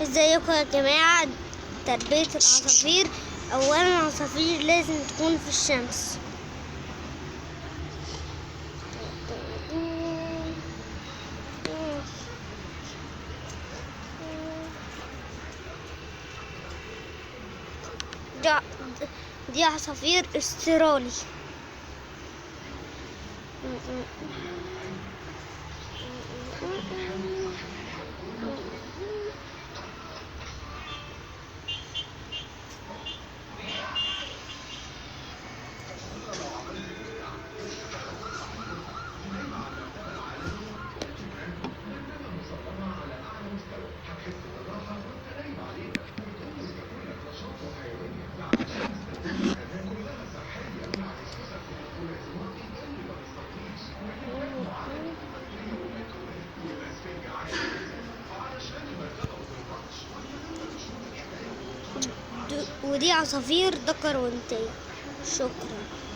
ازيكم يا جماعة؟ تربية العصافير، اولا العصافير لازم تكون في الشمس. دي, دي عصافير استرالي. ودي عصافير ذكر وانتايه. شكرا.